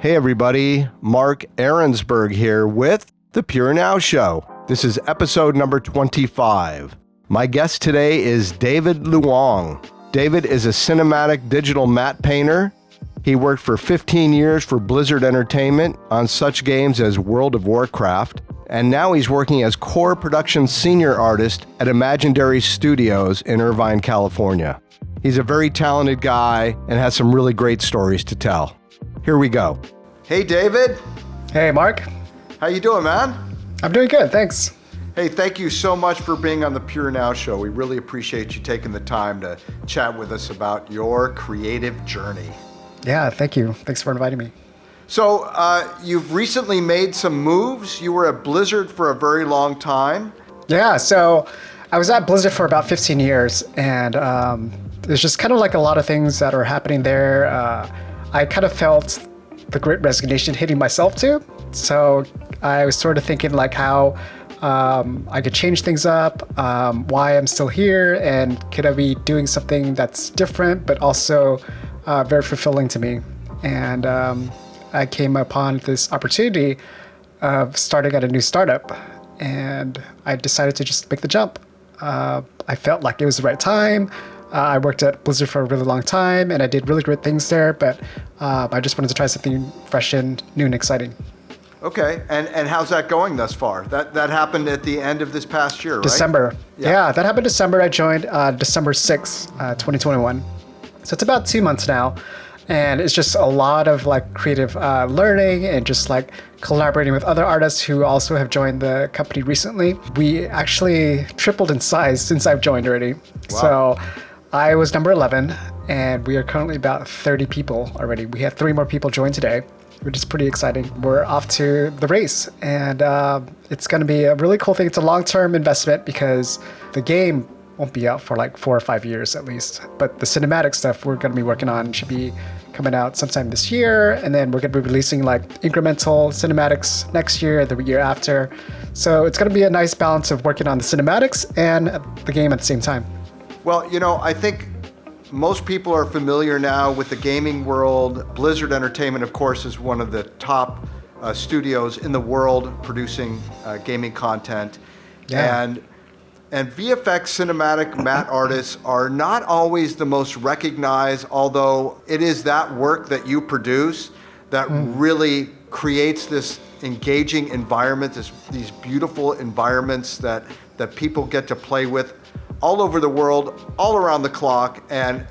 Hey everybody, Mark Arinsberg here with the Purenow Show. This is episode number 25. My guest today is David Luong. David is a cinematic digital matte painter. He worked for 15 years for Blizzard Entertainment on such games as World of Warcraft, and now he's working as core production senior artist at Imaginary Studios in Irvine, California. He's a very talented guy and has some really great stories to tell. Here we go. Hey, David. Hey, Mark. How you doing, man? I'm doing good, thanks. Hey, thank you so much for being on the Purenow Show. We really appreciate you taking the time to chat with us about your creative journey. Yeah, thank you. Thanks for inviting me. So, you've recently made some moves. You were at Blizzard for a very long time. Yeah, so I was at Blizzard for about 15 years, and there's just kind of like a lot of things that are happening there. I kind of felt the great resignation hitting myself too. So I was sort of thinking like how I could change things up, why I'm still here, and could I be doing something that's different, but also very fulfilling to me. And I came upon this opportunity of starting at a new startup, and I decided to just make the jump. I felt like it was the right time. I worked at Blizzard for a really long time, and I did really great things there, but I just wanted to try something fresh and new and exciting. Okay, and how's that going thus far? That happened at the end of this past year, right? December. Yeah, that happened December. I joined December 6th, 2021. So it's about 2 months now, and it's just a lot of like creative learning and just like collaborating with other artists who also have joined the company recently. We actually tripled in size since I've joined already. Wow. So I was number 11, and we are currently about 30 people already. We have 3 more people join today, which is pretty exciting. We're off to the race, and it's going to be a really cool thing. It's a long-term investment because the game won't be out for like 4 or 5 years at least. But the cinematic stuff we're going to be working on should be coming out sometime this year, and then we're going to be releasing like incremental cinematics next year, the year after. So it's going to be a nice balance of working on the cinematics and the game at the same time. Well, you know, I think most people are familiar now with the gaming world. Blizzard Entertainment, of course, is one of the top studios in the world producing gaming content. Yeah. And VFX cinematic matte artists are not always the most recognized, although it is that work that you produce that really creates this engaging environment, these beautiful environments that people get to play with all over the world, all around the clock. And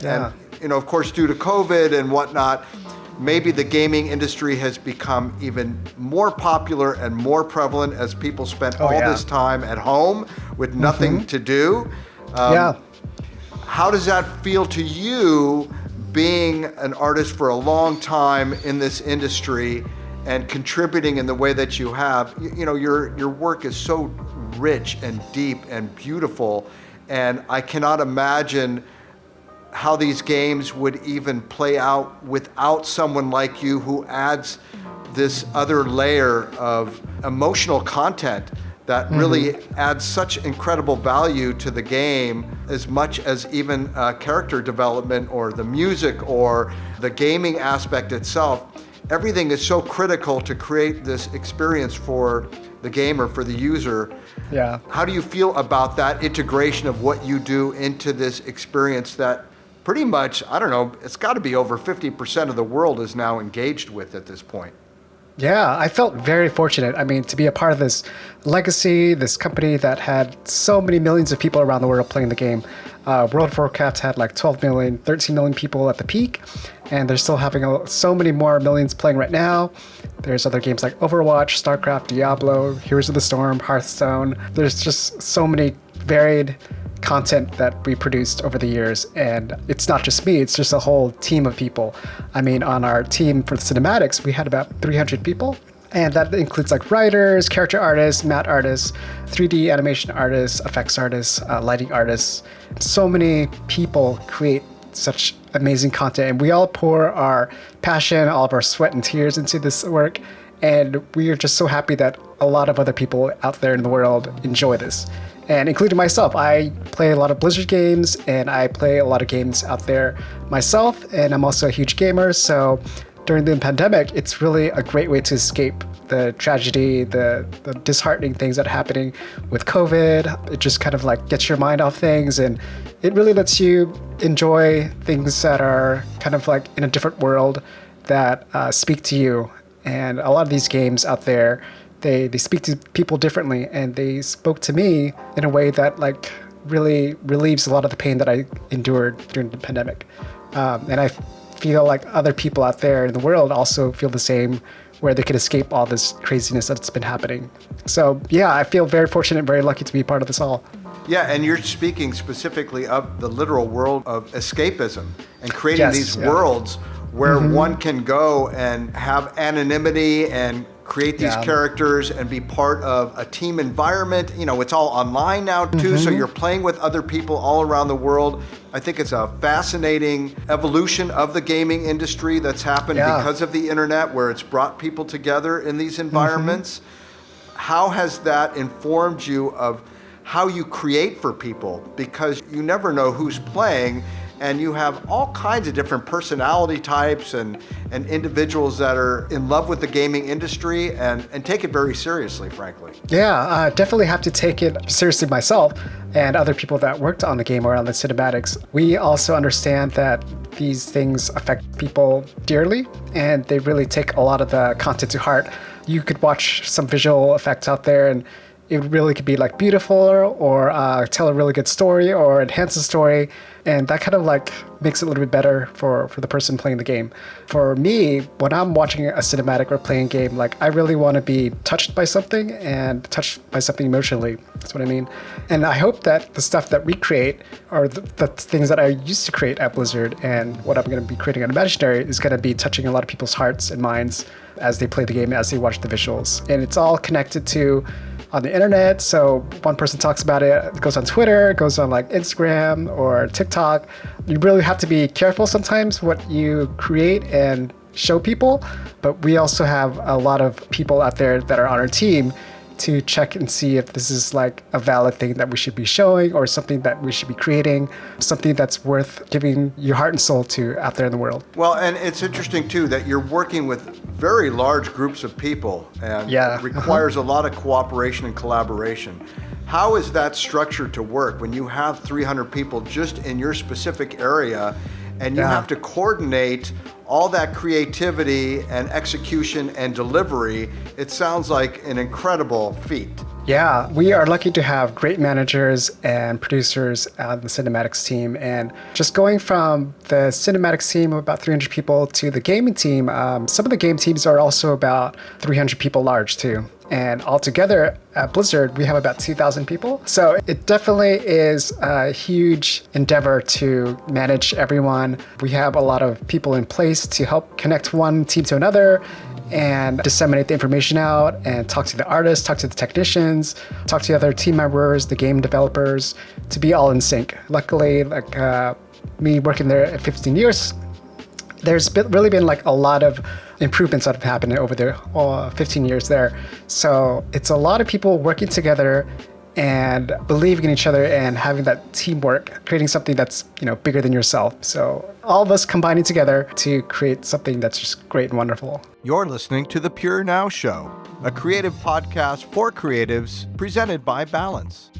you know, of course, due to COVID and whatnot, maybe the gaming industry has become even more popular and more prevalent as people spend this time at home with nothing to do. How does that feel to you, being an artist for a long time in this industry and contributing in the way that you have? You know, your work is so rich and deep and beautiful, and I cannot imagine how these games would even play out without someone like you who adds this other layer of emotional content that really adds such incredible value to the game, as much as even character development or the music or the gaming aspect itself. Everything is so critical to create this experience for the gamer, for the user. Yeah. How do you feel about that integration of what you do into this experience that pretty much, I don't know, it's got to be over 50% of the world is now engaged with at this point? Yeah, I felt very fortunate. I mean, to be a part of this legacy, this company that had so many millions of people around the world playing the game. World of Warcraft had like 12 million, 13 million people at the peak, and they're still having so many more millions playing right now. There's other games like Overwatch, StarCraft, Diablo, Heroes of the Storm, Hearthstone. There's just so many varied content that we produced over the years, and it's not just me, it's just a whole team of people. I mean, on our team for the cinematics, we had about 300 people, and that includes like writers, character artists, matte artists, 3D animation artists, effects artists, lighting artists. So many people create such amazing content, and we all pour our passion, all of our sweat and tears into this work, and we are just so happy that a lot of other people out there in the world enjoy this. And including myself, I play a lot of Blizzard games, and I play a lot of games out there myself, and I'm also a huge gamer, so during the pandemic, it's really a great way to escape the tragedy, the disheartening things that are happening with COVID. It just kind of like gets your mind off things, and it really lets you enjoy things that are kind of like in a different world that speak to you. And a lot of these games out there, they speak to people differently, and they spoke to me in a way that like really relieves a lot of the pain that I endured during the pandemic. And I feel like other people out there in the world also feel the same, where they could escape all this craziness that's been happening. So yeah, I feel very fortunate, very lucky to be part of this all. Yeah, and you're speaking specifically of the literal world of escapism and creating these worlds where one can go and have anonymity and create these characters and be part of a team environment. You know, it's all online now too, so you're playing with other people all around the world. I think it's a fascinating evolution of the gaming industry that's happened because of the internet, where it's brought people together in these environments. How has that informed you of how you create for people? Because you never know who's playing, and you have all kinds of different personality types and individuals that are in love with the gaming industry and take it very seriously, frankly. Yeah, I definitely have to take it seriously myself and other people that worked on the game or on the cinematics. We also understand that these things affect people dearly, and they really take a lot of the content to heart. You could watch some visual effects out there, and it really could be like beautiful or tell a really good story or enhance the story. And that kind of like makes it a little bit better for the person playing the game. For me, when I'm watching a cinematic or playing a game, like I really want to be touched by something and touched by something emotionally. That's what I mean. And I hope that the stuff that we create, or the things that I used to create at Blizzard and what I'm going to be creating at Imaginary, is going to be touching a lot of people's hearts and minds as they play the game, as they watch the visuals. And it's all connected to on the internet. So one person talks about it, it goes on Twitter, it goes on like Instagram or TikTok. You really have to be careful sometimes what you create and show people. But we also have a lot of people out there that are on our team to check and see if this is like a valid thing that we should be showing, or something that we should be creating, something that's worth giving your heart and soul to out there in the world. Well, and it's interesting too that you're working with very large groups of people, and it requires a lot of cooperation and collaboration. How is that structured to work when you have 300 people just in your specific area, and you have to coordinate all that creativity and execution and delivery? It sounds like an incredible feat. Yeah, we are lucky to have great managers and producers on the cinematics team. And just going from the cinematics team of about 300 people to the gaming team, some of the game teams are also about 300 people large too. And altogether at Blizzard, we have about 2,000 people. So it definitely is a huge endeavor to manage everyone. We have a lot of people in place to help connect one team to another and disseminate the information out and talk to the artists, talk to the technicians, talk to the other team members, the game developers, to be all in sync. Luckily, like me working there at 15 years, there's really been like a lot of improvements that have happened over the 15 years there. So it's a lot of people working together and believing in each other and having that teamwork, creating something that's, you know, bigger than yourself. So all of us combining together to create something that's just great and wonderful. You're listening to the Purenow Show, a creative podcast for creatives presented by Balance.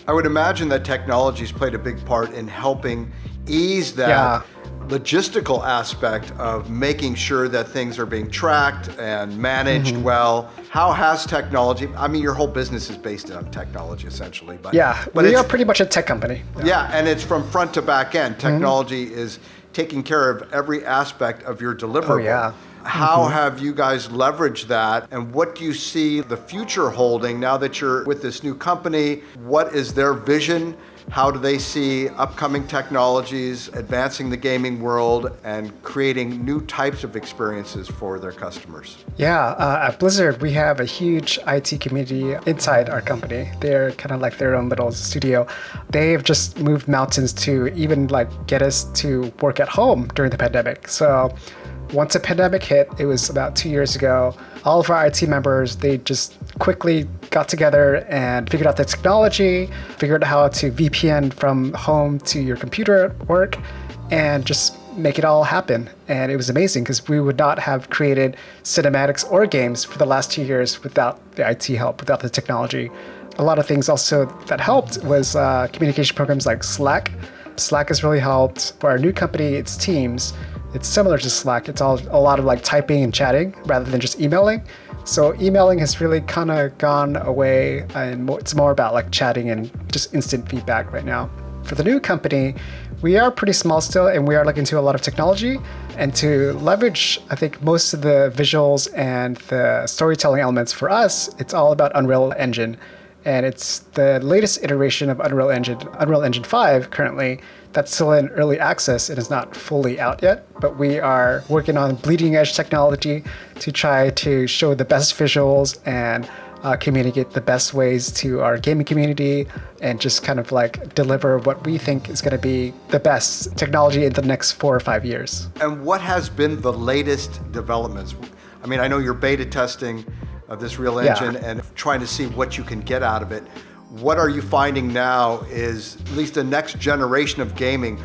I would imagine that technology's played a big part in helping ease that logistical aspect of making sure that things are being tracked and managed well. How has technology, I mean, your whole business is based on technology essentially. But we are pretty much a tech company. Yeah, and it's from front to back end. Technology is taking care of every aspect of your deliverable. How have you guys leveraged that, and what do you see the future holding now that you're with this new company? What is their vision? How do they see upcoming technologies advancing the gaming world and creating new types of experiences for their customers? At Blizzard, we have a huge IT community inside our company. They're kind of like their own little studio. They've just moved mountains to even like get us to work at home during the pandemic. So once the pandemic hit, it was about 2 years ago, all of our IT members, they just quickly got together and figured out the technology, figured out how to VPN from home to your computer at work, and just make it all happen. And it was amazing because we would not have created cinematics or games for the last 2 years without the IT help, without the technology. A lot of things also that helped was communication programs like Slack. Slack has really helped. For our new company, it's Teams. It's similar to Slack. It's all a lot of like typing and chatting rather than just emailing. So emailing has really kind of gone away, and it's more about like chatting and just instant feedback right now. For the new company, we are pretty small still, and we are looking into a lot of technology and to leverage, I think, most of the visuals and the storytelling elements. For us, it's all about Unreal Engine. And it's the latest iteration of Unreal Engine 5 currently, that's still in early access and is not fully out yet. But we are working on bleeding edge technology to try to show the best visuals and communicate the best ways to our gaming community and just kind of like deliver what we think is going to be the best technology in the next 4 or 5 years. And what has been the latest developments? I mean, I know you're beta testing of this Real Engine and trying to see what you can get out of it. What are you finding now is at least the next generation of gaming?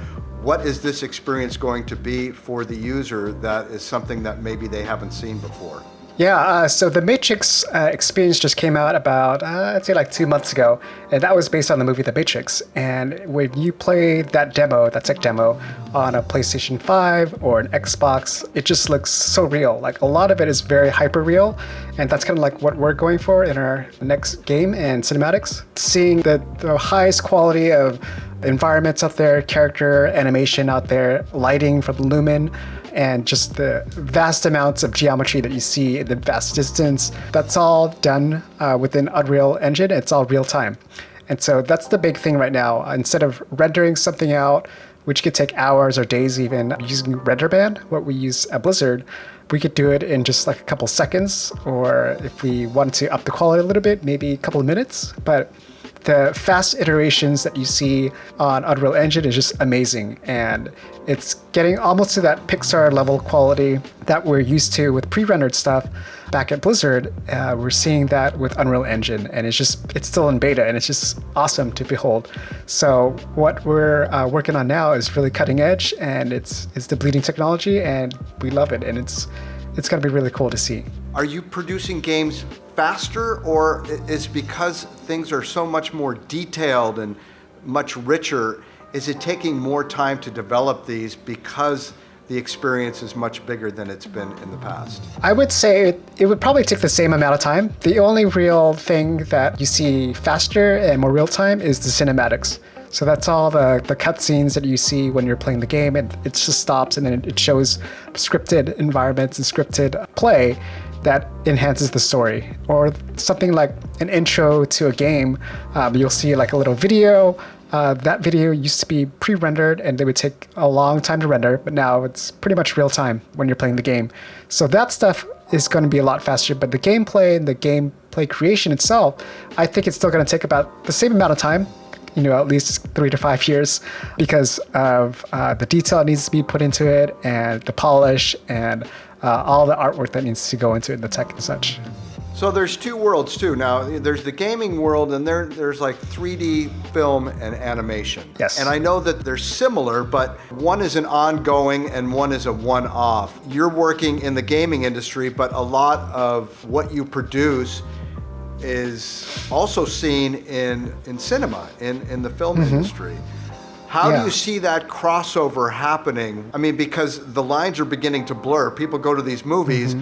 What is this experience going to be for the user that is something that maybe they haven't seen before? Yeah, so the Matrix experience just came out about, I'd say like 2 months ago, and that was based on the movie The Matrix. And when you play that demo, that tech demo, on a PlayStation 5 or an Xbox, it just looks so real. Like a lot of it is very hyper real, and that's kind of like what we're going for in our next game and cinematics. Seeing the highest quality of environments out there, character animation out there, lighting from Lumen, and just the vast amounts of geometry that you see in the vast distance. That's all done within Unreal Engine. It's all real time. And so that's the big thing right now. Instead of rendering something out, which could take hours or days even, using RenderBand, what we use at Blizzard, we could do it in just like a couple seconds, or if we want to up the quality a little bit, maybe a couple of minutes. But the fast iterations that you see on Unreal Engine is just amazing, and it's getting almost to that Pixar level quality that we're used to with pre-rendered stuff back at Blizzard. We're seeing that with Unreal Engine, and it's still in beta, and it's just awesome to behold. So what we're working on now is really cutting edge, and it's the bleeding technology, and we love it, and it's going to be really cool to see. Are you producing games faster, or is because things are so much more detailed and much richer, is it taking more time to develop these because the experience is much bigger than it's been in the past? I would say it would probably take the same amount of time. The only real thing that you see faster and more real time is the cinematics. So that's all the cutscenes that you see when you're playing the game, and it just stops and then it shows scripted environments and scripted play that enhances the story. Or something like an intro to a game, you'll see like a little video. That video used to be pre-rendered and they would take a long time to render, but now it's pretty much real time when you're playing the game. So that stuff is going to be a lot faster, but the gameplay and the gameplay creation itself, I think it's still going to take about the same amount of time, at least 3 to 5 years, because of the detail that needs to be put into it and the polish and all the artwork that needs to go into it, and the tech and such. So there's two worlds too. Now there's the gaming world, and there's like 3D film and animation. Yes. And I know that they're similar, but one is an ongoing and one is a one-off. You're working in the gaming industry, but a lot of what you produce is also seen in cinema, in the film industry. How do you see that crossover happening? I mean, because the lines are beginning to blur. People go to these movies,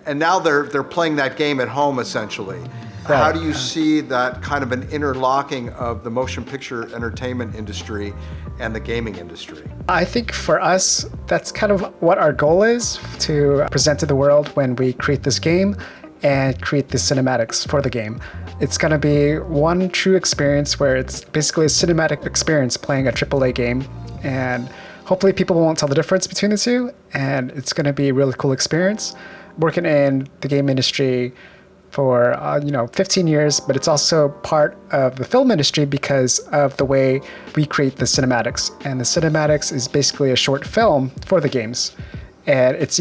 and now they're playing that game at home, essentially. Right. How do you see that kind of an interlocking of the motion picture entertainment industry and the gaming industry? I think for us, that's kind of what our goal is, to present to the world when we create this game and create the cinematics for the game. It's going to be one true experience where it's basically a cinematic experience playing a AAA game, and hopefully people won't tell the difference between the two, and it's going to be a really cool experience. Working in the game industry for 15 years, but it's also part of the film industry because of the way we create the cinematics. And the cinematics is basically a short film for the games. And it's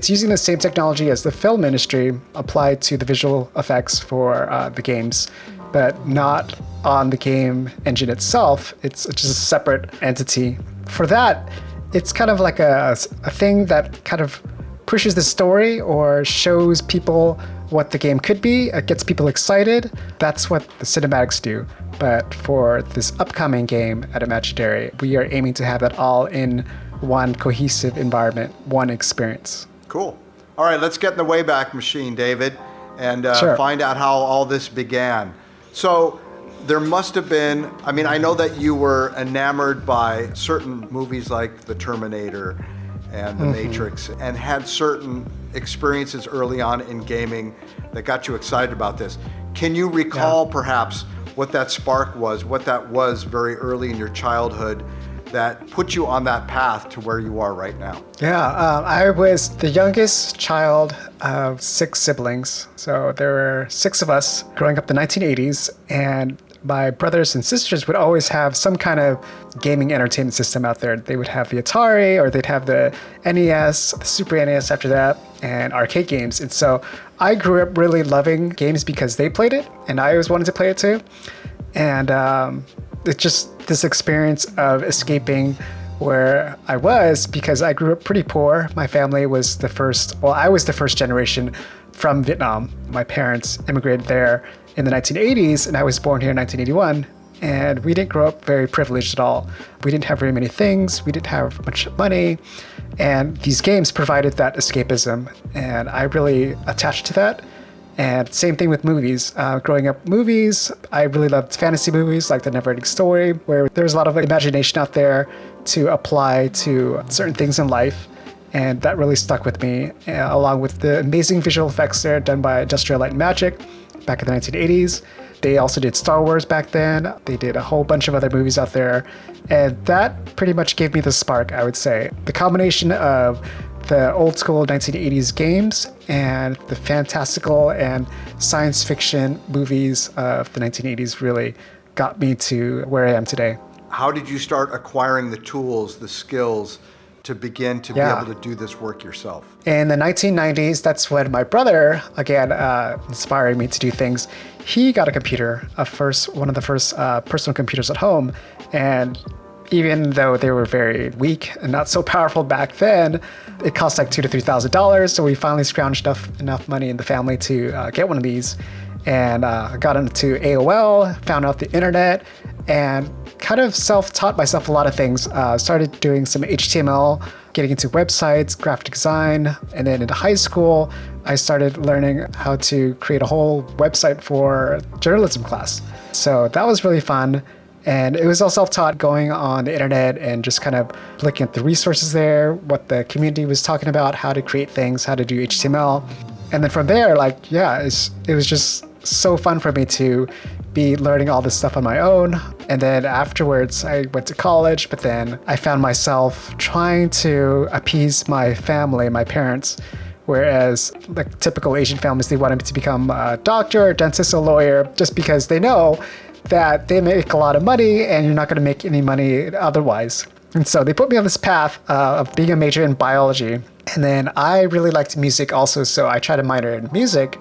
using the same technology as the film industry applied to the visual effects for the games, but not on the game engine itself. It's just a separate entity. For that, it's kind of like a thing that kind of pushes the story or shows people what the game could be. It gets people excited. That's what the cinematics do. But for this upcoming game at Imaginary, we are aiming to have that all in one cohesive environment, one experience. Cool. All right, let's get in the Wayback Machine, David, and Sure. find out how all this began. So there must have been, I mean, I know that you were enamored by certain movies like The Terminator and The Matrix, and had certain experiences early on in gaming that got you excited about this. Can you recall perhaps what that spark was, what that was very early in your childhood that put you on that path to where you are right now? Yeah, I was the youngest child of 6 siblings. So there were 6 of us growing up in the 1980s, and my brothers and sisters would always have some kind of gaming entertainment system out there. They would have the Atari, or they'd have the NES, the Super NES after that, and arcade games. And so I grew up really loving games because they played it, and I always wanted to play it too. And it's just this experience of escaping where I was, because I grew up pretty poor. My family was I was the first generation from Vietnam. My parents immigrated there in the 1980s, and I was born here in 1981. And we didn't grow up very privileged at all. We didn't have very many things. We didn't have much money. And these games provided that escapism. And I really attached to that. And same thing with movies. Growing up movies, I really loved fantasy movies like The Neverending Story, where there's a lot of imagination out there to apply to certain things in life. And that really stuck with me, along with the amazing visual effects there done by Industrial Light and Magic back in the 1980s. They also did Star Wars back then. They did a whole bunch of other movies out there. And that pretty much gave me the spark, I would say. The combination of the old school 1980s games and the fantastical and science fiction movies of the 1980s really got me to where I am today. How did you start acquiring the tools, the skills to begin to be able to do this work yourself? In the 1990s, that's when my brother, again, inspired me to do things. He got a computer, one of the first personal computers at home. And even though they were very weak and not so powerful back then, it cost like $2,000 to $3,000. So we finally scrounged enough money in the family to get one of these. And got into AOL, found out the internet, and kind of self-taught myself a lot of things. Started doing some HTML, getting into websites, graphic design, and then into high school, I started learning how to create a whole website for journalism class. So that was really fun. And it was all self-taught, going on the internet and just kind of looking at the resources there, what the community was talking about, how to create things, how to do HTML. And then from there, it was just so fun for me to be learning all this stuff on my own. And then afterwards, I went to college, but then I found myself trying to appease my family, my parents, whereas like typical Asian families, they wanted me to become a doctor, a dentist, a lawyer, just because they know that they make a lot of money and you're not going to make any money otherwise. And so they put me on this path of being a major in biology. And then I really liked music also, so I tried to minor in music.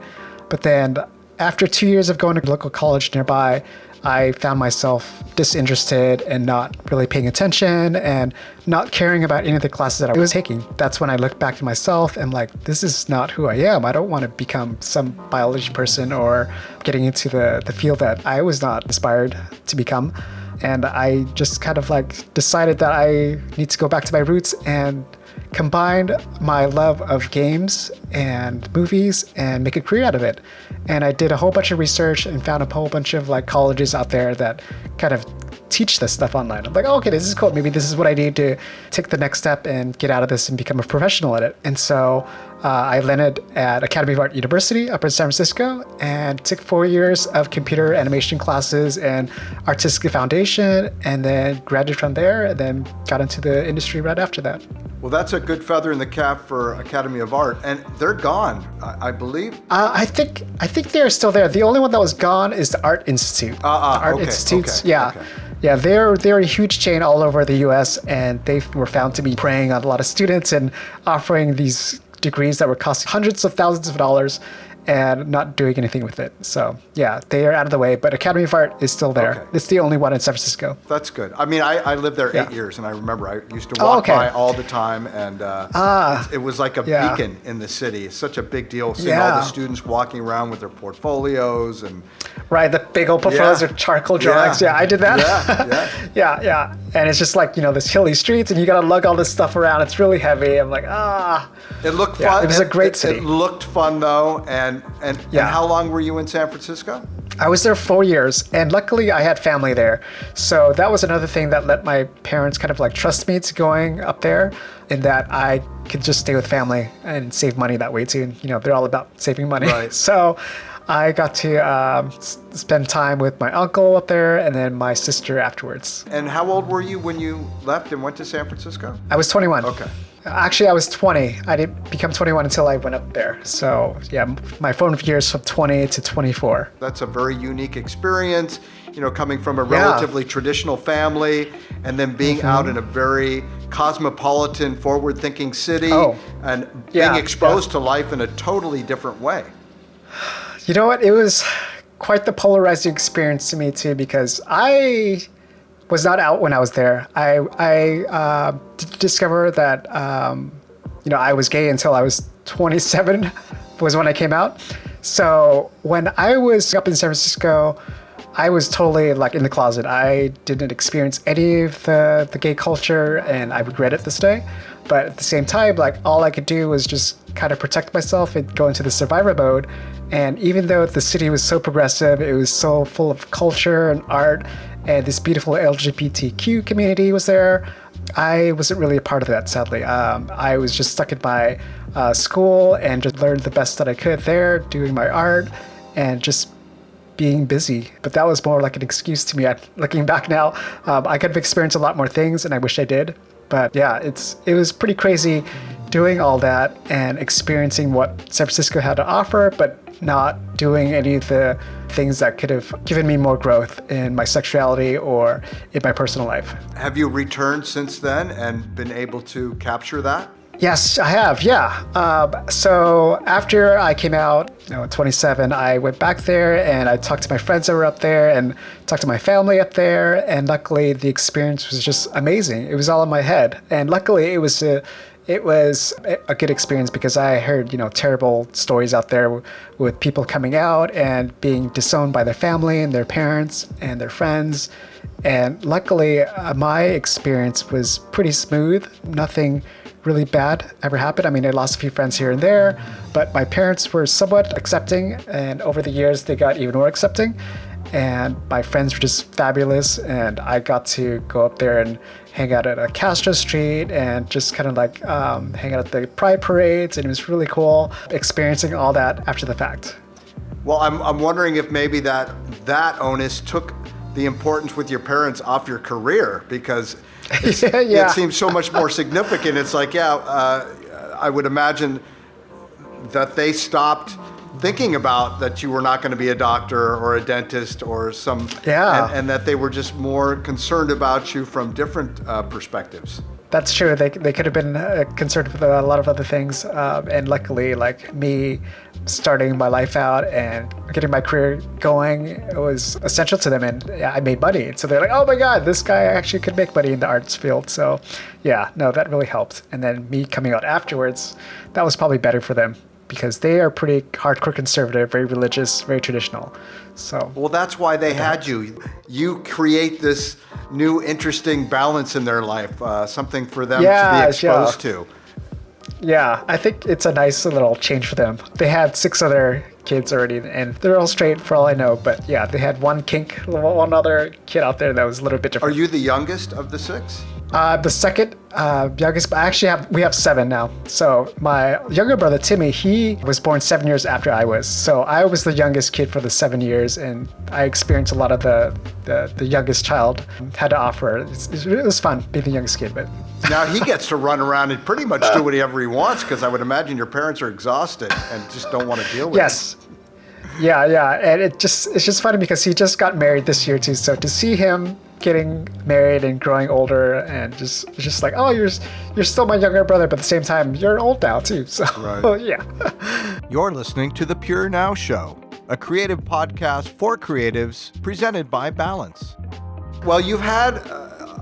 But then after 2 years of going to a local college nearby, I found myself disinterested and not really paying attention and not caring about any of the classes that I was taking. That's when I looked back to myself and this is not who I am. I don't want to become some biology person or getting into the field that I was not inspired to become. And I just kind of decided that I need to go back to my roots and combined my love of games and movies and make a career out of it. And I did a whole bunch of research and found a whole bunch of colleges out there that kind of teach this stuff online. I'm like, oh, okay, this is cool. Maybe this is what I need to take the next step and get out of this and become a professional at it. And so I landed at Academy of Art University up in San Francisco and took 4 years of computer animation classes and artistic foundation, and then graduated from there and then got into the industry right after that. Well, that's a good feather in the cap for Academy of Art, and they're gone, I believe. I think they're still there. The only one that was gone is the Art Institute. The Art Institutes, okay, yeah. Okay. Yeah, they're a huge chain all over the U.S., and they were found to be preying on a lot of students and offering these degrees that were costing hundreds of thousands of dollars. and not doing anything with it. So yeah, they are out of the way, but Academy of Art is still there. Okay. It's the only one in San Francisco. That's good. I mean, I lived there Yeah. 8 years, and I remember I used to walk by all the time, and it was like a beacon in the city. It's such a big deal seeing all the students walking around with their portfolios and Right, the big old portfolios or charcoal drawings. Yeah, I did that. Yeah. And it's just like, this hilly streets, and you got to lug all this stuff around. It's really heavy. I'm like, It looked fun. It was a great city. It looked fun though. And how long were you in San Francisco? I was there 4 years, and luckily I had family there. So that was another thing that let my parents kind of like trust me to going up there, in that I could just stay with family and save money that way too. And, they're all about saving money. Right. So I got to spend time with my uncle up there and then my sister afterwards. And how old were you when you left and went to San Francisco? I was 21. Okay. Actually, I was 20. I didn't become 21 until I went up there. So yeah, my formative years from 20 to 24. That's a very unique experience, coming from a relatively traditional family and then being out in a very cosmopolitan, forward-thinking city and being exposed to life in a totally different way. You know what? It was quite the polarizing experience to me too, because I was not out when I was there. I did discover that I was gay until I was 27 was when I came out. So when I was up in San Francisco, I was totally like in the closet. I didn't experience any of the gay culture, and I regret it this day. But at the same time, like all I could do was just kind of protect myself and go into the survivor mode. And even though the city was so progressive, it was so full of culture and art, and this beautiful LGBTQ community was there, I wasn't really a part of that, sadly. I was just stuck in my school and just learned the best that I could there, doing my art and just being busy. But that was more like an excuse to me. Looking back now, I could have experienced a lot more things, and I wish I did. But yeah, it was pretty crazy doing all that and experiencing what San Francisco had to offer, but not doing any of the things that could have given me more growth in my sexuality or in my personal life. Have you returned since then and been able to capture that? Yes, I have. Yeah. So after I came out, at 27, I went back there and I talked to my friends that were up there and talked to my family up there. And luckily, the experience was just amazing. It was all in my head, and luckily, it was a good experience because I heard, terrible stories out there with people coming out and being disowned by their family and their parents and their friends. And luckily, my experience was pretty smooth. Nothing really bad ever happened. I mean, I lost a few friends here and there, but my parents were somewhat accepting, and over the years, they got even more accepting. And my friends were just fabulous, and I got to go up there and hang out at Castro Street and just kind of like hang out at the Pride parades, and it was really cool experiencing all that after the fact. Well, I'm wondering if maybe that onus took the importance with your parents off your career, because it seems so much more significant. It's like, I would imagine that they stopped thinking about that you were not going to be a doctor or a dentist or and that they were just more concerned about you from different perspectives. That's true. They could have been concerned with a lot of other things, and luckily, like me starting my life out and getting my career going, it was essential to them, and I made money. So they're like, "Oh my God, this guy actually could make money in the arts field." So, that really helped. And then me coming out afterwards, that was probably better for them, because they are pretty hardcore conservative, very religious, very traditional. So well, that's why they had you. You create this new interesting balance in their life, something for them to be exposed to. Yeah, I think it's a nice little change for them. They had 6 other kids already, and they're all straight for all I know. But yeah, they had one other kid out there that was a little bit different. Are you the youngest of the 6? The second youngest, but we have 7 now. So my younger brother, Timmy, he was born 7 years after I was. So I was the youngest kid for the 7 years, and I experienced a lot of the youngest child had to offer. It was fun being the youngest kid, but. Now he gets to run around and pretty much do whatever he wants, because I would imagine your parents are exhausted and just don't want to deal with it. Yes. Yeah. And it's just funny because he just got married this year too. So to see him getting married and growing older, and just like, oh, you're still my younger brother, but at the same time, you're old now too. So right. Yeah. You're listening to The Purenow Show, a creative podcast for creatives presented by Balance. Well, you've had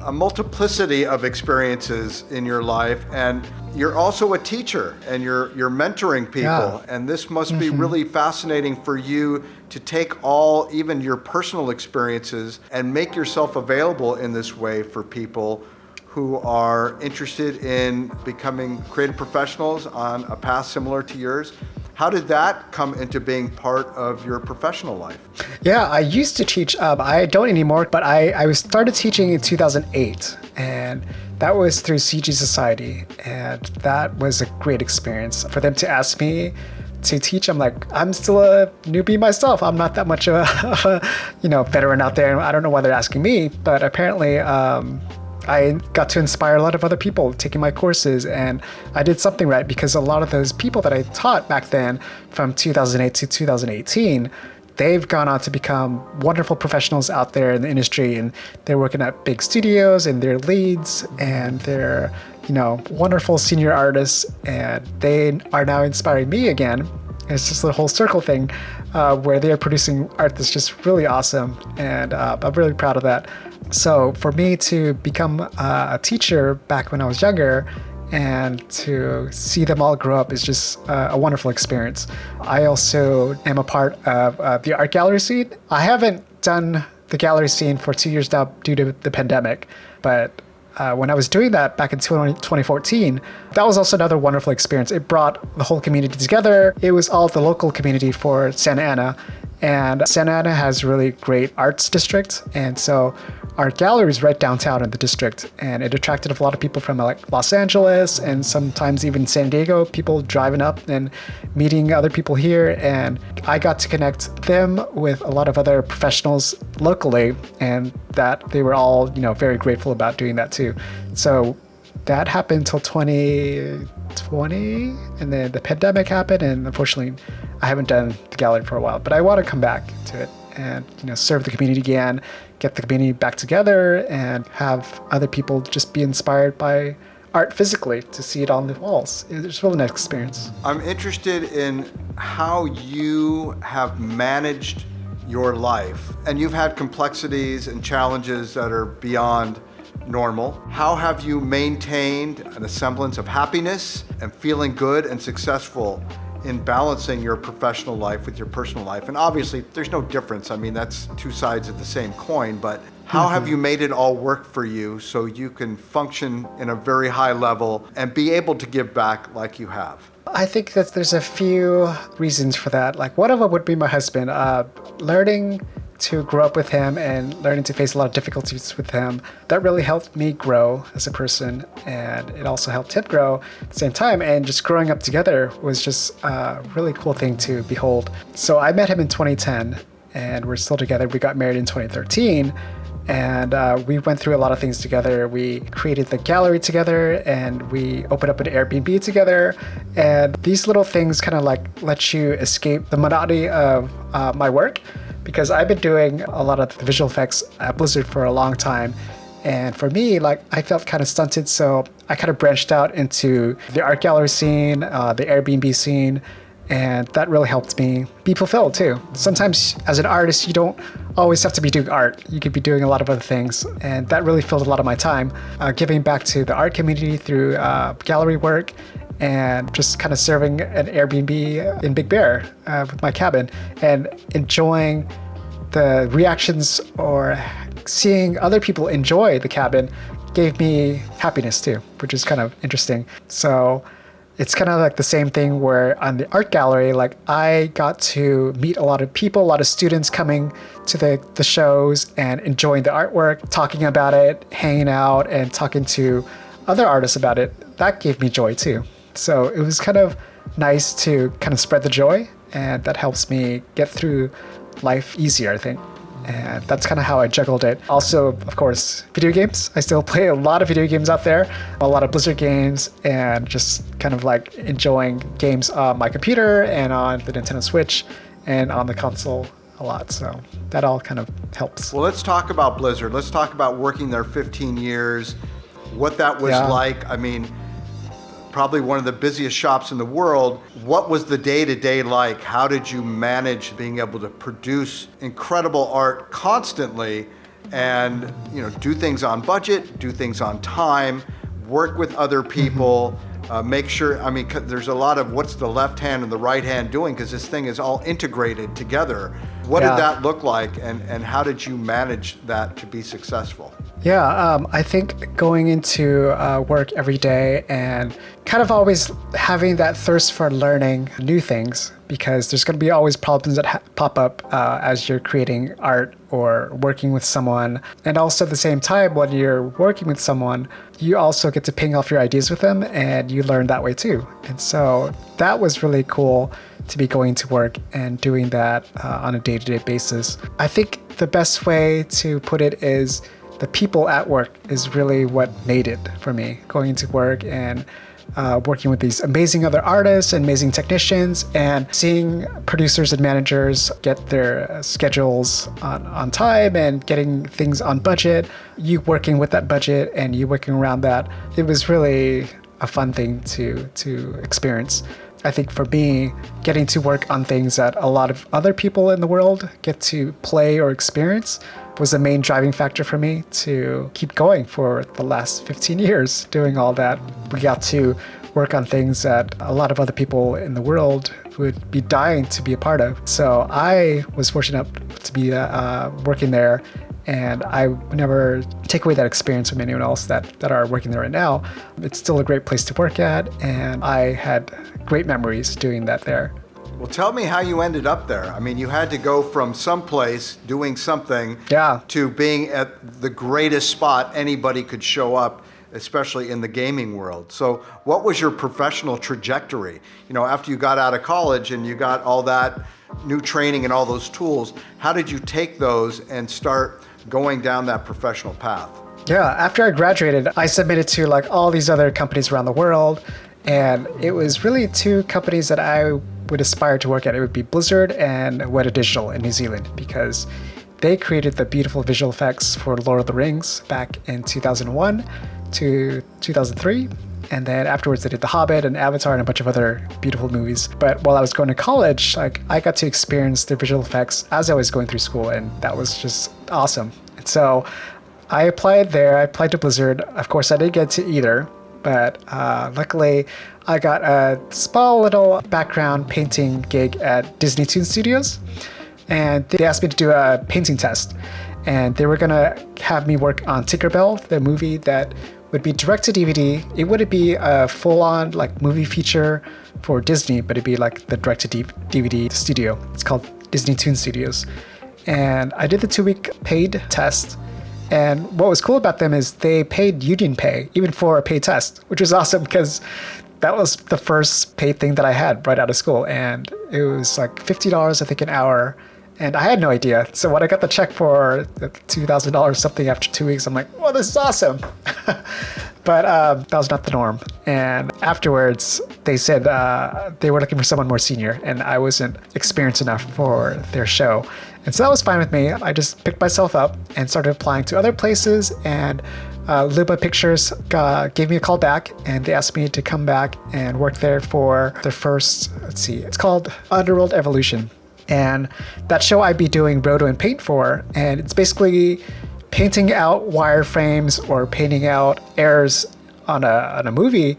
a multiplicity of experiences in your life, and you're also a teacher, and you're mentoring people. Yeah. And this must be really fascinating for you to take all, even your personal experiences, and make yourself available in this way for people who are interested in becoming creative professionals on a path similar to yours. How did that come into being part of your professional life? Yeah, I used to teach. I don't anymore, but I started teaching in 2008, and that was through CG Society, and that was a great experience. For them to ask me to teach, I'm like, I'm still a newbie myself. I'm not that much of a veteran out there. I don't know why they're asking me, but apparently I got to inspire a lot of other people taking my courses, and I did something right, because a lot of those people that I taught back then from 2008 to 2018, they've gone on to become wonderful professionals out there in the industry, and they're working at big studios, and they're leads, and they're, wonderful senior artists, and they are now inspiring me again. It's just a whole circle thing where they are producing art that's just really awesome, and I'm really proud of that. So for me to become a teacher back when I was younger and to see them all grow up is just a wonderful experience. I also am a part of the art gallery scene. I haven't done the gallery scene for 2 years now due to the pandemic, but when I was doing that back in 2014, that was also another wonderful experience. It brought the whole community together. It was all the local community for Santa Ana. And Santa Ana has really great arts district. And so our gallery is right downtown in the district. And it attracted a lot of people from like Los Angeles and sometimes even San Diego, people driving up and meeting other people here. And I got to connect them with a lot of other professionals locally, and that they were all, very grateful about doing that too. So that happened until 2020, and then the pandemic happened, and unfortunately I haven't done the gallery for a while, but I want to come back to it and serve the community again, get the community back together, and have other people just be inspired by art physically, to see it on the walls. It's a really nice experience. I'm interested in how you have managed your life, and you've had complexities and challenges that are beyond normal. How have you maintained a semblance of happiness and feeling good and successful in balancing your professional life with your personal life? And obviously there's no difference. I mean, that's two sides of the same coin, but how have you made it all work for you so you can function in a very high level and be able to give back like you have? I think that there's a few reasons for that. Like, one of them would be my husband. Learning to grow up with him and learning to face a lot of difficulties with him, that really helped me grow as a person, and it also helped him grow at the same time. And just growing up together was just a really cool thing to behold. So I met him in 2010, and we're still together. We got married in 2013, and we went through a lot of things together. We created the gallery together, and we opened up an Airbnb together. And these little things kind of like let you escape the monotony of my work, because I've been doing a lot of the visual effects at Blizzard for a long time. And for me, like, I felt kind of stunted, so I kind of branched out into the art gallery scene, the Airbnb scene, and that really helped me be fulfilled too. Sometimes as an artist, you don't always have to be doing art. You could be doing a lot of other things, and that really filled a lot of my time, giving back to the art community through gallery work, and just kind of serving an Airbnb in Big Bear with my cabin, and enjoying the reactions or seeing other people enjoy the cabin gave me happiness too, which is kind of interesting. So it's kind of like the same thing where on the art gallery, like, I got to meet a lot of people, a lot of students coming to the shows and enjoying the artwork, talking about it, hanging out, and talking to other artists about it. That gave me joy too. So it was kind of nice to kind of spread the joy, and that helps me get through life easier, I think. And that's kind of how I juggled it. Also, of course, video games. I still play a lot of video games out there, a lot of Blizzard games, and just kind of like enjoying games on my computer and on the Nintendo Switch and on the console a lot. So that all kind of helps. Well, let's talk about Blizzard. Let's talk about working there 15 years, what that was like. I mean, probably one of the busiest shops in the world. What was the day-to-day like? How did you manage being able to produce incredible art constantly and, do things on budget, do things on time, work with other people, make sure, 'cause there's a lot of what's the left hand and the right hand doing, because this thing is all integrated together. What did that look like, and how did you manage that to be successful? Yeah, I think going into work every day and kind of always having that thirst for learning new things, because there's going to be always problems that pop up as you're creating art or working with someone. And also at the same time, when you're working with someone, you also get to ping off your ideas with them, and you learn that way too. And so that was really cool to be going to work and doing that on a day-to-day basis. I think the best way to put it is the people at work is really what made it for me. Going into work and working with these amazing other artists and amazing technicians, and seeing producers and managers get their schedules on time and getting things on budget, you working with that budget and you working around that. It was really a fun thing to experience. I think for me, getting to work on things that a lot of other people in the world get to play or experience was the main driving factor for me to keep going for the last 15 years doing all that. We got to work on things that a lot of other people in the world would be dying to be a part of. So I was fortunate to be working there, and I would never take away that experience from anyone else that are working there right now. It's still a great place to work at, and I had great memories doing that there. Well, tell me how you ended up there. You had to go from someplace doing something to being at the greatest spot anybody could show up, especially in the gaming world. So what was your professional trajectory? After you got out of college and you got all that new training and all those tools, how did you take those and start going down that professional path? Yeah, after I graduated, I submitted to all these other companies around the world, and it was really two companies that I would aspire to work at. It would be Blizzard and Weta Digital in New Zealand, because they created the beautiful visual effects for Lord of the Rings back in 2001 to 2003. And then afterwards, they did The Hobbit and Avatar and a bunch of other beautiful movies. But while I was going to college, I got to experience their visual effects as I was going through school, and that was just awesome. And so I applied there. I applied to Blizzard. Of course, I didn't get to either, but luckily I got a small little background painting gig at Disney Toon Studios, and they asked me to do a painting test. And they were gonna have me work on Tinkerbell, the movie that would be direct to DVD. It wouldn't be a full-on movie feature for Disney, but it'd be the direct to DVD studio. It's called Disney Toon Studios. And I did the 2-week paid test. And what was cool about them is they paid union pay, even for a paid test, which was awesome because that was the first paid thing that I had right out of school. And it was $50, I think, an hour. And I had no idea. So when I got the check for $2,000 something after 2 weeks, I'm like, well, this is awesome. But that was not the norm. And afterwards, they said they were looking for someone more senior, and I wasn't experienced enough for their show. And so that was fine with me. I just picked myself up and started applying to other places, and Luba Pictures gave me a call back, and they asked me to come back and work there for their first, it's called Underworld Evolution. And that show I'd be doing roto and paint for, and it's basically painting out wireframes or painting out errors on a movie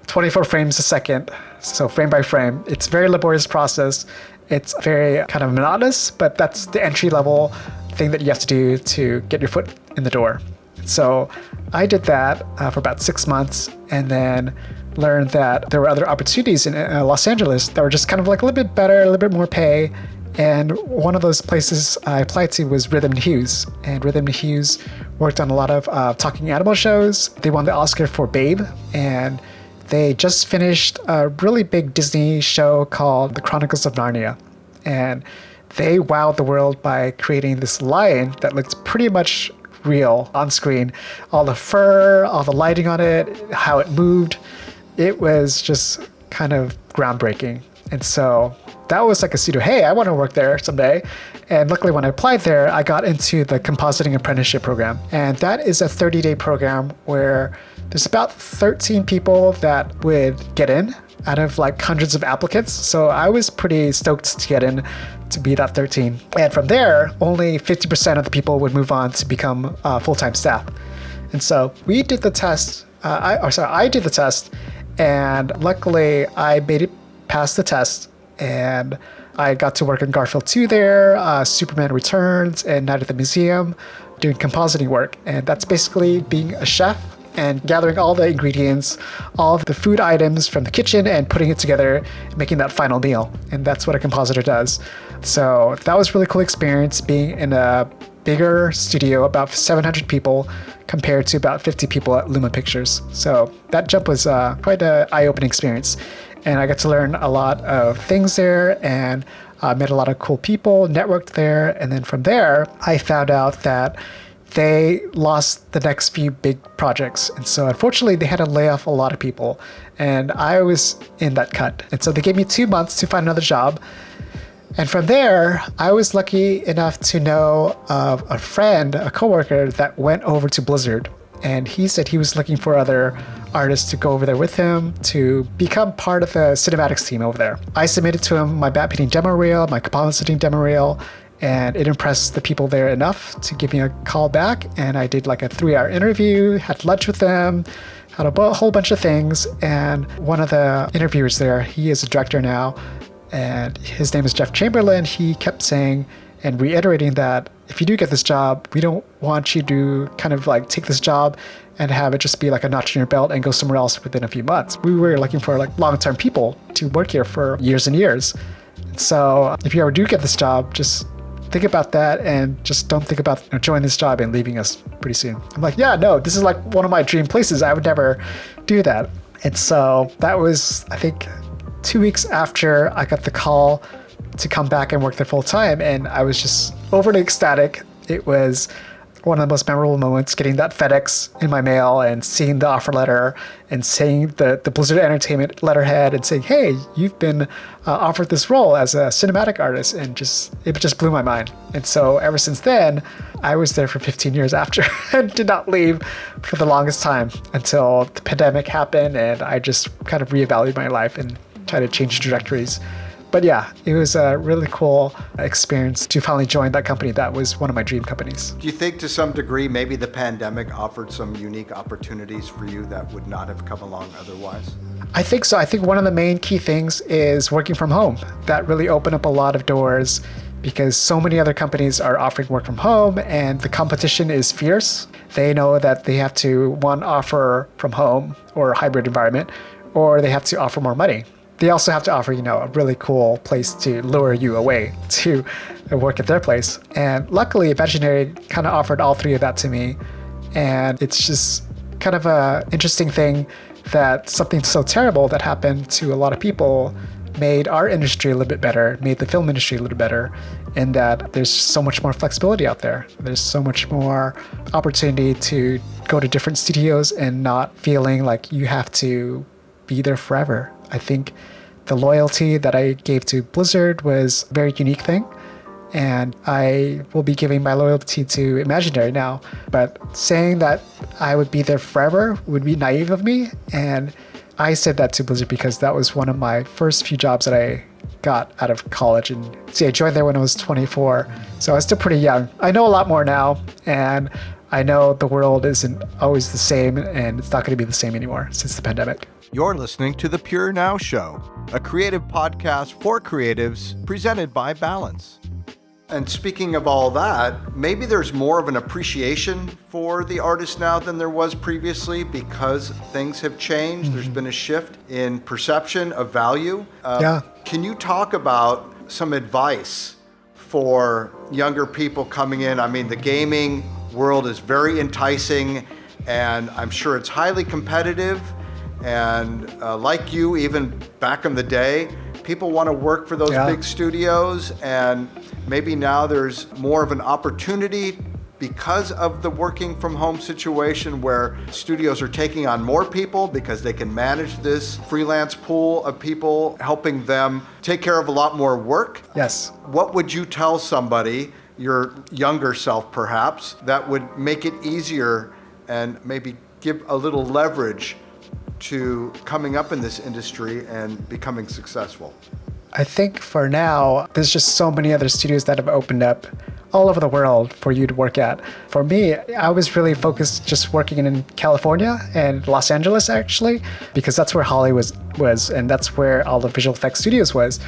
24 frames a second, so frame by frame. It's a very laborious process. It's very kind of monotonous, but that's the entry level thing that you have to do to get your foot in the door. So I did that for about 6 months, and then learned that there were other opportunities in Los Angeles that were just kind of a little bit better, a little bit more pay. And one of those places I applied to was Rhythm and Hues. And Rhythm and Hues worked on a lot of talking animal shows. They won the Oscar for Babe, and they just finished a really big Disney show called The Chronicles of Narnia. And they wowed the world by creating this lion that looks pretty much real on screen. All the fur, all the lighting on it, how it moved. It was just kind of groundbreaking. And so that was a pseudo, hey, I want to work there someday. And luckily when I applied there, I got into the Compositing Apprenticeship program. And that is a 30-day program where there's about 13 people that would get in out of like hundreds of applicants. So I was pretty stoked to get in to be that 13. And from there, only 50% of the people would move on to become full-time staff. And so we did the test. I did the test, and luckily I made it past the test, and I got to work on Garfield 2 there, Superman Returns, and Night at the Museum, doing compositing work. And that's basically being a chef and gathering all the ingredients, all of the food items from the kitchen, and putting it together, making that final meal. And that's what a compositor does. So that was a really cool experience, being in a bigger studio, about 700 people, compared to about 50 people at Luma Pictures. So that jump was quite an eye-opening experience. And I got to learn a lot of things there, and met a lot of cool people, networked there. And then from there, I found out that they lost the next few big projects. And so unfortunately, they had to lay off a lot of people. And I was in that cut. And so they gave me 2 months to find another job. And from there, I was lucky enough to know of a friend, a coworker that went over to Blizzard. And he said he was looking for other artists to go over there with him to become part of the cinematics team over there. I submitted to him my bat painting demo reel, my compositing demo reel, and it impressed the people there enough to give me a call back. And I did like a 3-hour interview, had lunch with them, had a whole bunch of things. And one of the interviewers there, he is a director now, and his name is Jeff Chamberlain. He kept saying and reiterating that if you do get this job, we don't want you to kind of like take this job and have it just be like a notch in your belt and go somewhere else within a few months. We were looking for like long-term people to work here for years and years. So if you ever do get this job, just think about that, and just don't think about joining this job and leaving us pretty soon. I'm like, yeah, no, this is like one of my dream places. I would never do that. And so that was, I think, 2 weeks after I got the call to come back and work there full time. And I was just overly ecstatic. It was one of the most memorable moments, getting that FedEx in my mail and seeing the offer letter and seeing the Blizzard Entertainment letterhead and saying, hey, you've been offered this role as a cinematic artist. And it just blew my mind. And so ever since then, I was there for 15 years after and did not leave for the longest time until the pandemic happened. And I just kind of reevaluated my life and tried to change trajectories. But yeah, it was a really cool experience to finally join that company. That was one of my dream companies. Do you think to some degree maybe the pandemic offered some unique opportunities for you that would not have come along otherwise? I think so. I think one of the main key things is working from home. That really opened up a lot of doors because so many other companies are offering work from home and the competition is fierce. They know that they have to, one, offer from home or a hybrid environment, or they have to offer more money. They also have to offer, a really cool place to lure you away to work at their place. And luckily, Imaginary kind of offered all three of that to me. And it's just kind of a interesting thing that something so terrible that happened to a lot of people made our industry a little bit better, made the film industry a little better, in that there's so much more flexibility out there. There's so much more opportunity to go to different studios and not feeling like you have to be there forever. I think the loyalty that I gave to Blizzard was a very unique thing, and I will be giving my loyalty to Imaginary now. But saying that I would be there forever would be naive of me, and I said that to Blizzard because that was one of my first few jobs that I got out of college. And see, I joined there when I was 24, so I was still pretty young. I know a lot more now, and I know the world isn't always the same, and it's not going to be the same anymore since the pandemic. You're listening to The Purenow Show, a creative podcast for creatives presented by Balance. And speaking of all that, maybe there's more of an appreciation for the artist now than there was previously because things have changed. Mm-hmm. There's been a shift in perception of value. Can you talk about some advice for younger people coming in? I mean, the gaming world is very enticing, and I'm sure it's highly competitive. And like you, even back in the day, people want to work for those big studios, and maybe now there's more of an opportunity because of the working from home situation where studios are taking on more people because they can manage this freelance pool of people, helping them take care of a lot more work. Yes. What would you tell somebody, your younger self perhaps, that would make it easier and maybe give a little leverage to coming up in this industry and becoming successful? I think for now, there's just so many other studios that have opened up all over the world for you to work at. For me, I was really focused just working in California and Los Angeles, actually, because that's where Hollywood was, and that's where all the visual effects studios was.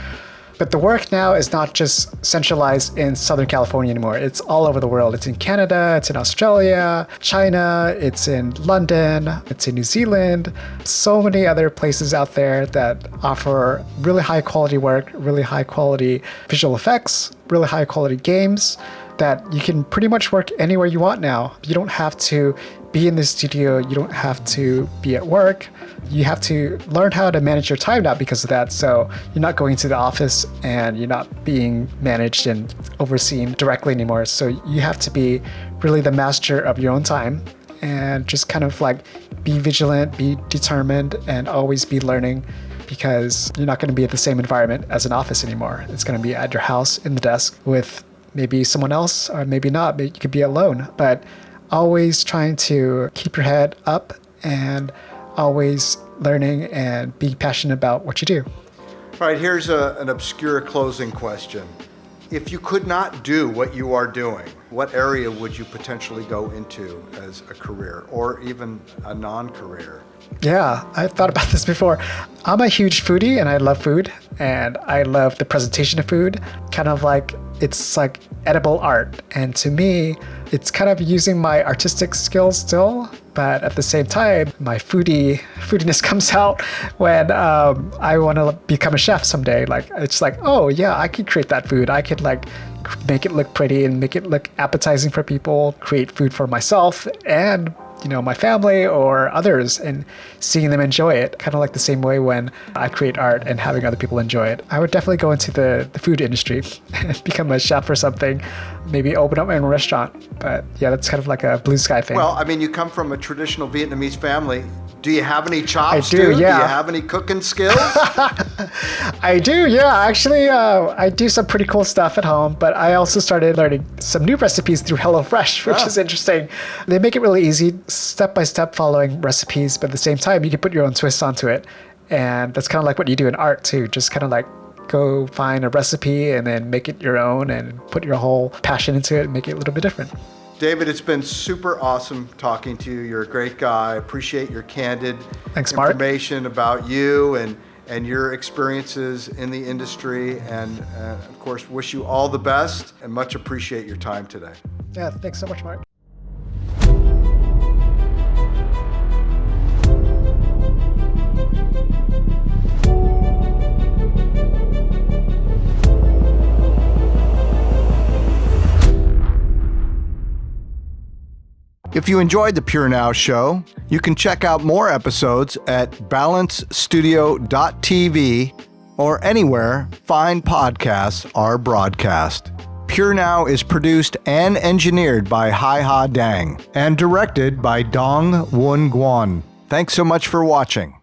But the work now is not just centralized in Southern California anymore. It's all over the world. It's in Canada, it's in Australia, China, it's in London, it's in New Zealand. So many other places out there that offer really high quality work, really high quality visual effects, really high quality games that you can pretty much work anywhere you want now. You don't have to be in the studio. You don't have to be at work. You have to learn how to manage your time now because of that. So you're not going to the office and you're not being managed and overseen directly anymore. So you have to be really the master of your own time and just kind of like be vigilant, be determined, and always be learning, because you're not going to be at the same environment as an office anymore. It's going to be at your house in the desk with maybe someone else, or maybe not. Maybe you could be alone, but always trying to keep your head up and always learning and be passionate about what you do. All right, here's an obscure closing question. If you could not do what you are doing, what area would you potentially go into as a career, or even a non-career? Yeah, I thought about this before. I'm a huge foodie and I love food, and I love the presentation of food. Kind of like, it's like edible art. And to me, it's kind of using my artistic skills still, but at the same time, my foodiness comes out when I want to become a chef someday. Like, it's like, oh yeah, I could create that food. I could like make it look pretty and make it look appetizing for people, create food for myself and my family or others, and seeing them enjoy it, kind of like the same way when I create art and having other people enjoy it. I would definitely go into the food industry and become a chef or something, maybe open up my own restaurant. But yeah, that's kind of like a blue sky thing. Well, I mean, you come from a traditional Vietnamese family. Do you have any chops? I do, yeah. Do you have any cooking skills? I do, yeah. Actually, I do some pretty cool stuff at home, but I also started learning some new recipes through HelloFresh, which is interesting. They make it really easy, step-by-step following recipes, but at the same time, you can put your own twist onto it. And that's kind of like what you do in art, too. Just kind of like go find a recipe and then make it your own and put your whole passion into it and make it a little bit different. David, it's been super awesome talking to you. You're a great guy. I appreciate your candid information about you and your experiences in the industry. And of course, wish you all the best and much appreciate your time today. Yeah, thanks so much, Mark. If you enjoyed the Purenow show, you can check out more episodes at balancestudio.tv or anywhere fine podcasts are broadcast. Purenow is produced and engineered by HaiHa Dang and directed by Dong Wun Guan. Thanks so much for watching.